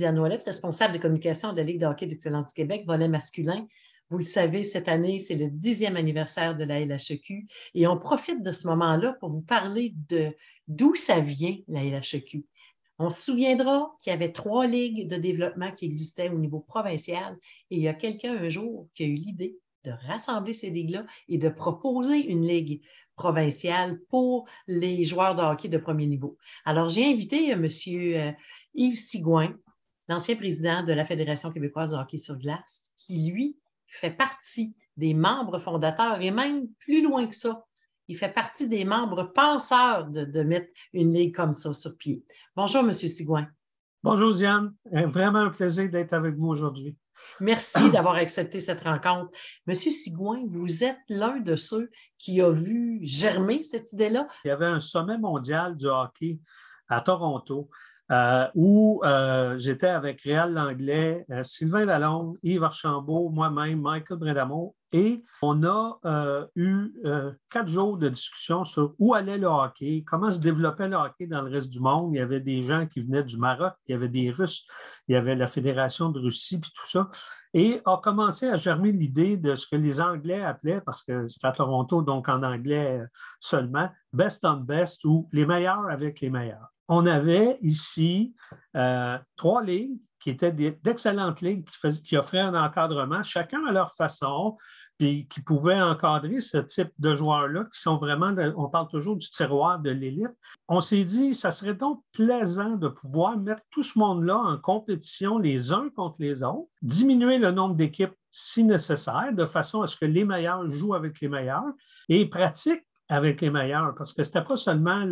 Diane Ouellette, responsable de communication de la Ligue de hockey d'excellence du Québec, volet masculin. Vous le savez, cette année, c'est le 10e anniversaire de la LHEQ et on profite de ce moment-là pour vous parler d'où ça vient, la LHEQ. On se souviendra qu'il y avait 3 ligues de développement qui existaient au niveau provincial et il y a quelqu'un un jour qui a eu l'idée de rassembler ces ligues-là et de proposer une ligue provinciale pour les joueurs de hockey de premier niveau. Alors, j'ai invité M. Yves Sigouin, l'ancien président de la Fédération québécoise de hockey sur glace, qui, lui, fait partie des membres fondateurs et même plus loin que ça. Il fait partie des membres penseurs de mettre une ligue comme ça sur pied. Bonjour, M. Sigouin. Bonjour, Diane. Vraiment un plaisir d'être avec vous aujourd'hui. Merci d'avoir accepté cette rencontre. Monsieur Sigouin, vous êtes l'un de ceux qui a vu germer cette idée-là. Il y avait un sommet mondial du hockey à Toronto où j'étais avec Réal Langlais, Sylvain Lalonde, Yves Archambault, moi-même, Michael Bredamo, et on a eu 4 jours de discussion sur où allait le hockey, comment se développait le hockey dans le reste du monde. Il y avait des gens qui venaient du Maroc, il y avait des Russes, il y avait la Fédération de Russie, puis tout ça. Et a commencé à germer l'idée de ce que les Anglais appelaient, parce que c'était à Toronto, donc en anglais seulement, best on best ou les meilleurs avec les meilleurs. On avait ici 3 ligues qui étaient d'excellentes ligues qui offraient un encadrement, chacun à leur façon, puis qui pouvaient encadrer ce type de joueurs-là, qui sont vraiment, on parle toujours du tiroir de l'élite. On s'est dit, ça serait donc plaisant de pouvoir mettre tout ce monde-là en compétition les uns contre les autres, diminuer le nombre d'équipes si nécessaire, de façon à ce que les meilleurs jouent avec les meilleurs et pratiquent avec les meilleurs, parce que ce n'était pas seulement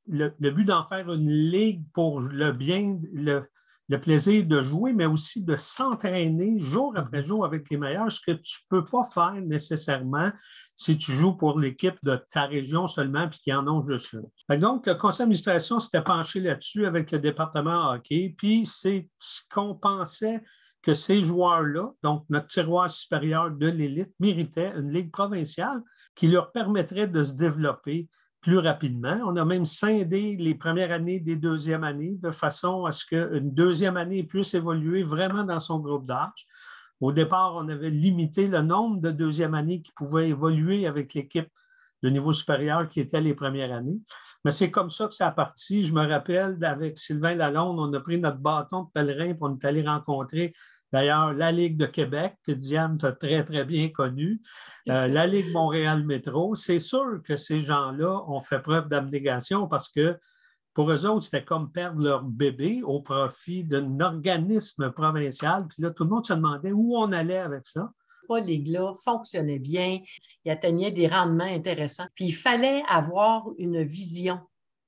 le but d'en faire une ligue pour le bien, le plaisir de jouer, mais aussi de s'entraîner jour après jour avec les meilleurs, ce que tu ne peux pas faire nécessairement si tu joues pour l'équipe de ta région seulement puis qu'ils en ont juste une. Donc, le conseil d'administration s'était penché là-dessus avec le département hockey, puis c'est ce qu'on pensait que ces joueurs-là, donc notre tiroir supérieur de l'élite, méritaient une ligue provinciale qui leur permettrait de se développer plus rapidement. On a même scindé les premières années des deuxièmes années de façon à ce qu'une deuxième année puisse évoluer vraiment dans son groupe d'âge. Au départ, on avait limité le nombre de deuxième années qui pouvaient évoluer avec l'équipe de niveau supérieur qui était les premières années. Mais c'est comme ça que ça a parti. Je me rappelle, avec Sylvain Lalonde, on a pris notre bâton de pèlerin pour on est allé rencontrer d'ailleurs la Ligue de Québec, que Diane t'a très, très bien connue, la Ligue Montréal Métro. C'est sûr que ces gens-là ont fait preuve d'abnégation parce que pour eux autres, c'était comme perdre leur bébé au profit d'un organisme provincial. Puis là, tout le monde se demandait où on allait avec ça. Les ligues-là fonctionnaient bien, ils atteignaient des rendements intéressants. Puis il fallait avoir une vision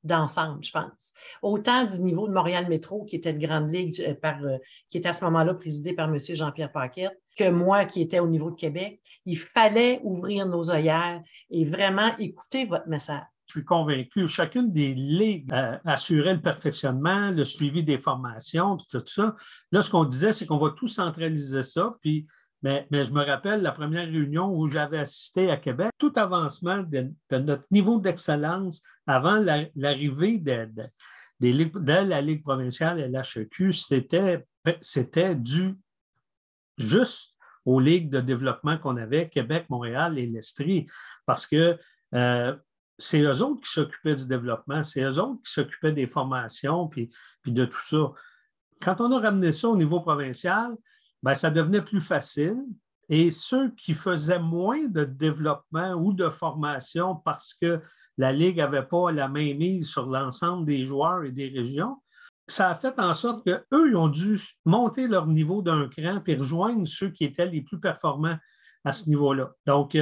d'ensemble, je pense. Autant du niveau de Montréal Métro, qui était une grande ligue qui était à ce moment-là présidée par M. Jean-Pierre Paquette, que moi qui étais au niveau de Québec, il fallait ouvrir nos œillères et vraiment écouter votre message. Je suis convaincu, chacune des ligues assurait le perfectionnement, le suivi des formations, puis tout ça. Là, ce qu'on disait, c'est qu'on va tout centraliser ça, puis mais je me rappelle la première réunion où j'avais assisté à Québec, tout avancement de notre niveau d'excellence avant l'arrivée de la Ligue provinciale et l'HEQ, c'était dû juste aux ligues de développement qu'on avait, Québec, Montréal et l'Estrie, parce que c'est eux autres qui s'occupaient du développement, c'est eux autres qui s'occupaient des formations puis de tout ça. Quand on a ramené ça au niveau provincial, bien, ça devenait plus facile et ceux qui faisaient moins de développement ou de formation parce que la Ligue n'avait pas la mainmise sur l'ensemble des joueurs et des régions, ça a fait en sorte qu'eux, ils ont dû monter leur niveau d'un cran et rejoindre ceux qui étaient les plus performants à ce niveau-là. Donc,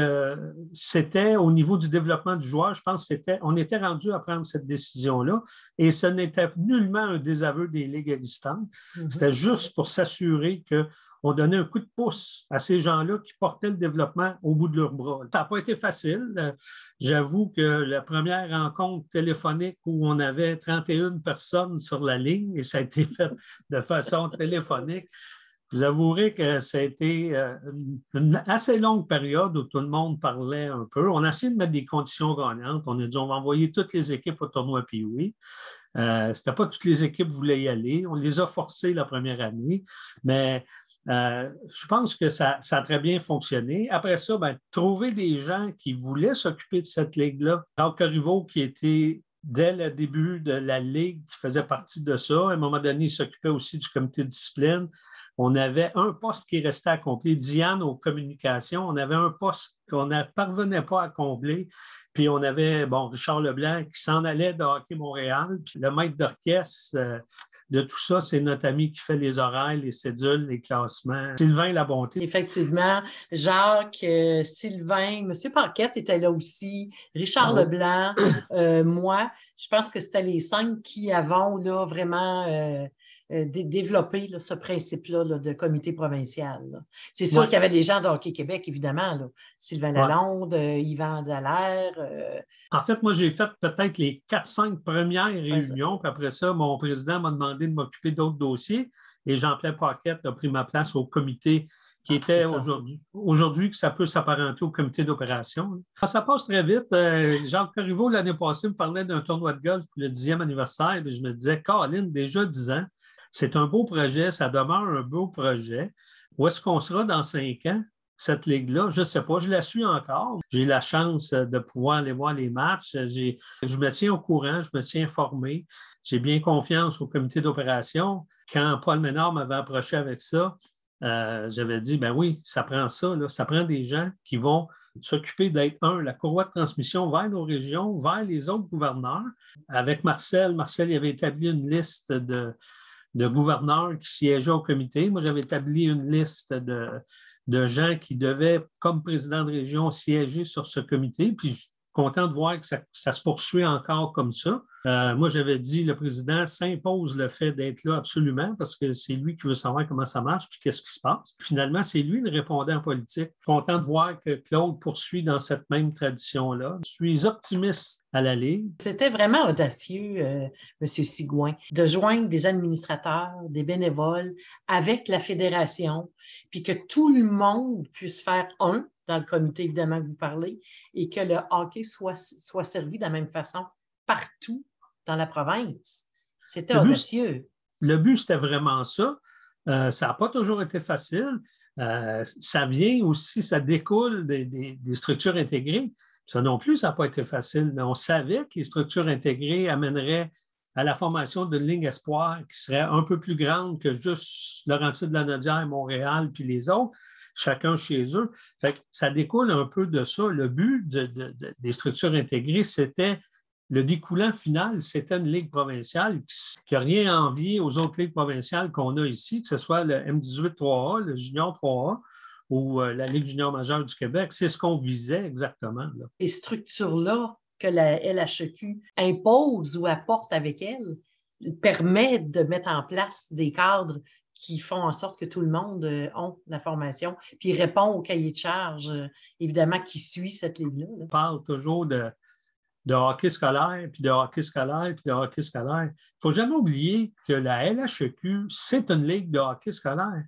c'était au niveau du développement du joueur, je pense on était rendu à prendre cette décision-là et ce n'était nullement un désaveu des ligues existantes. C'était juste pour s'assurer qu'on donnait un coup de pouce à ces gens-là qui portaient le développement au bout de leurs bras. Ça n'a pas été facile. J'avoue que la première rencontre téléphonique où on avait 31 personnes sur la ligne et ça a été fait de façon téléphonique, vous avouerez que ça a été une assez longue période où tout le monde parlait un peu. On a essayé de mettre des conditions gagnantes. On a dit on va envoyer toutes les équipes au tournoi Pee-Wee. Ce n'était pas toutes les équipes qui voulaient y aller. On les a forcés la première année, mais je pense que ça a très bien fonctionné. Après ça, trouver des gens qui voulaient s'occuper de cette ligue-là. Jacques Corriveau, qui était dès le début de la ligue, qui faisait partie de ça. À un moment donné, il s'occupait aussi du comité de discipline. On avait un poste qui restait à combler. Diane, aux communications, on avait un poste qu'on ne parvenait pas à combler. Puis on avait, Richard Leblanc qui s'en allait de Hockey Montréal. Puis le maître d'orchestre de tout ça, c'est notre ami qui fait les horaires, les cédules, les classements. Sylvain Labonté. Effectivement, Jacques, Sylvain, M. Paquette était là aussi, Richard Leblanc, moi. Je pense que c'était les 5 qui avons là, vraiment développé là, ce principe-là là, de comité provincial. Là. C'est sûr qu'il y avait les gens de Hockey Québec, évidemment. Là. Sylvain Lalonde, Yvan Dallaire. En fait, moi, j'ai fait peut-être les 4-5 premières réunions, puis après ça, mon président m'a demandé de m'occuper d'autres dossiers et Jean-Pierre Paquette a pris ma place au comité qui était aujourd'hui, que ça peut s'apparenter au comité d'opération. Ça passe très vite. Jacques Corriveau, l'année passée, me parlait d'un tournoi de golf pour le 10e anniversaire, et je me disais, Caroline, déjà 10 ans, c'est un beau projet, ça demeure un beau projet. Où est-ce qu'on sera dans 5 ans? Cette ligue-là, je ne sais pas, je la suis encore. J'ai la chance de pouvoir aller voir les matchs. Je me tiens au courant, je me tiens informé. J'ai bien confiance au comité d'opération. Quand Paul Ménard m'avait approché avec ça, j'avais dit, ben oui, ça prend ça, là. Ça prend des gens qui vont s'occuper d'être, la courroie de transmission vers nos régions, vers les autres gouverneurs. Avec Marcel, il avait établi une liste de gouverneurs qui siégeaient au comité. Moi, j'avais établi une liste de gens qui devaient, comme président de région, siéger sur ce comité. Puis, je suis content de voir que ça se poursuit encore comme ça. Moi, j'avais dit, le président s'impose le fait d'être là absolument parce que c'est lui qui veut savoir comment ça marche puis qu'est-ce qui se passe. Finalement, c'est lui le répondant politique. Je suis content de voir que Claude poursuit dans cette même tradition-là. Je suis optimiste à la Ligue. C'était vraiment audacieux, M. Sigouin, de joindre des administrateurs, des bénévoles avec la fédération, puis que tout le monde puisse faire dans le comité, évidemment, que vous parlez, et que le hockey soit servi de la même façon partout dans la province. C'était audacieux. Le but, c'était vraiment ça. Ça n'a pas toujours été facile. Ça vient aussi, ça découle des structures intégrées. Ça non plus, ça n'a pas été facile, mais on savait que les structures intégrées amèneraient à la formation d'une ligne espoir qui serait un peu plus grande que juste Laurentides-Lanaudière, Montréal, puis les autres, chacun chez eux. Fait que ça découle un peu de ça. Le but des structures intégrées, c'était le découlant final, c'était une ligue provinciale qui n'a rien à envier aux autres ligues provinciales qu'on a ici, que ce soit le M18 3A, le Junior 3A ou la Ligue junior majeure du Québec. C'est ce qu'on visait exactement. Là. Ces structures-là que la LHEQ impose ou apporte avec elle permettent de mettre en place des cadres qui font en sorte que tout le monde ait la formation, puis répond au cahier de charge, évidemment, qui suit cette ligue-là. Là. On parle toujours de hockey scolaire, puis de hockey scolaire, puis de hockey scolaire. Il ne faut jamais oublier que la LHEQ, c'est une ligue de hockey scolaire.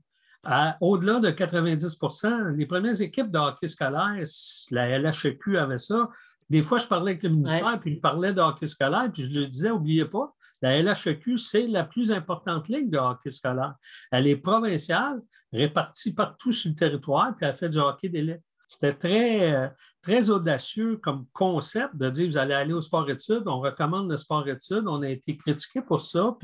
Au-delà de 90 %, les premières équipes de hockey scolaire, la LHEQ avait ça. Des fois, je parlais avec le ministère, puis il parlait de hockey scolaire, puis je lui disais, n'oubliez pas, la LHEQ, c'est la plus importante ligue de hockey scolaire. Elle est provinciale, répartie partout sur le territoire, puis elle fait du hockey d'élite. C'était très audacieux comme concept de dire vous allez aller au sport-études, on recommande le sport-études, on a été critiqué pour ça,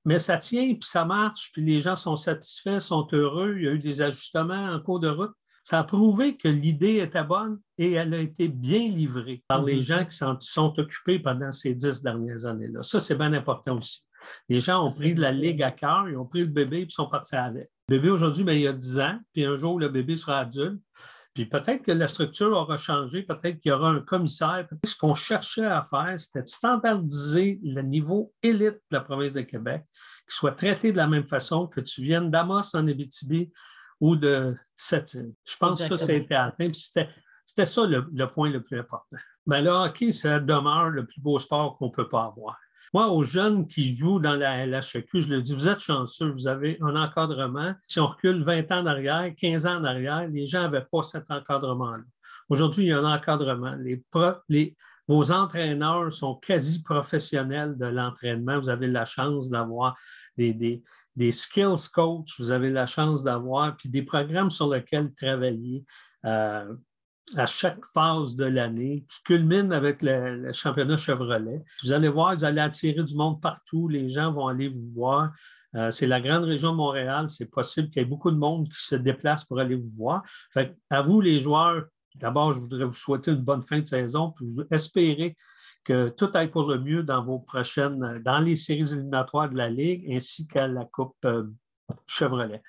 mais ça tient, puis ça marche, puis les gens sont satisfaits, sont heureux, il y a eu des ajustements en cours de route. Ça a prouvé que l'idée était bonne et elle a été bien livrée par les gens qui s'en sont occupés pendant ces 10 dernières années-là. Ça, c'est bien important aussi. Les gens ont pris de la Ligue à cœur, ils ont pris le bébé et sont partis avec. Le bébé, aujourd'hui, il y a 10 ans, puis un jour, le bébé sera adulte. Puis peut-être que la structure aura changé, peut-être qu'il y aura un commissaire. Ce qu'on cherchait à faire, c'était de standardiser le niveau élite de la province de Québec, qui soit traité de la même façon que tu viennes d'Amos en Abitibi ou de Sept-Îles. Je pense que ça a été atteint. Puis c'était ça le point le plus important. Mais le hockey, ça demeure le plus beau sport qu'on ne peut pas avoir. Moi, aux jeunes qui jouent dans la LHEQ, je leur dis, vous êtes chanceux, vous avez un encadrement. Si on recule 20 ans en arrière, 15 ans en arrière, les gens n'avaient pas cet encadrement-là. Aujourd'hui, il y a un encadrement. Vos entraîneurs sont quasi professionnels de l'entraînement. Vous avez la chance d'avoir des skills coach, vous avez la chance d'avoir, puis des programmes sur lesquels travailler à chaque phase de l'année, qui culmine avec le championnat Chevrolet. Vous allez voir, vous allez attirer du monde partout, les gens vont aller vous voir. C'est la grande région de Montréal, c'est possible qu'il y ait beaucoup de monde qui se déplace pour aller vous voir. Fait à vous, les joueurs, d'abord, je voudrais vous souhaiter une bonne fin de saison, puis vous espérer que tout aille pour le mieux dans les séries éliminatoires de la Ligue, ainsi qu'à la Coupe Chevrolet.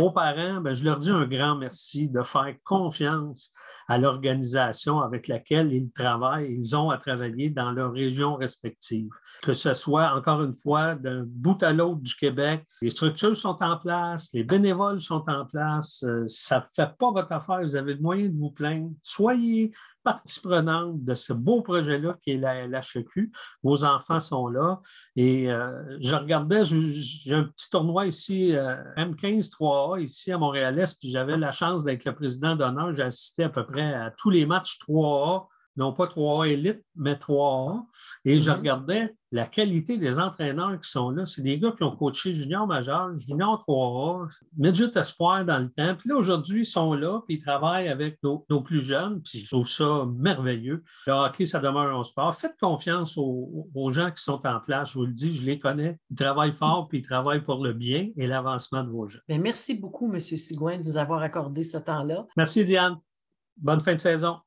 Aux parents, je leur dis un grand merci de faire confiance à l'organisation avec laquelle ils travaillent, ils ont à travailler dans leurs régions respectives. Que ce soit, encore une fois, d'un bout à l'autre du Québec, les structures sont en place, les bénévoles sont en place, ça ne fait pas votre affaire, vous avez le moyen de vous plaindre. Soyez partie prenante de ce beau projet-là qui est la LHEQ. Vos enfants sont là. Et je regardais, j'ai un petit tournoi ici, M15 3A, ici à Montréal-Est, puis j'avais la chance d'être le président d'honneur. J'ai assisté à peu près à tous les matchs 3A, non pas 3A élite, mais 3A. Et je regardais la qualité des entraîneurs qui sont là. C'est des gars qui ont coaché junior majeur, junior 3A, midget espoir dans le temps. Puis là, aujourd'hui, ils sont là, puis ils travaillent avec nos plus jeunes. Puis je trouve ça merveilleux. Le hockey, ça demeure un sport. Faites confiance aux gens qui sont en place. Je vous le dis, je les connais. Ils travaillent fort, puis ils travaillent pour le bien et l'avancement de vos jeunes. Bien, merci beaucoup, M. Sigouin, de vous avoir accordé ce temps-là. Merci, Diane. Bonne fin de saison.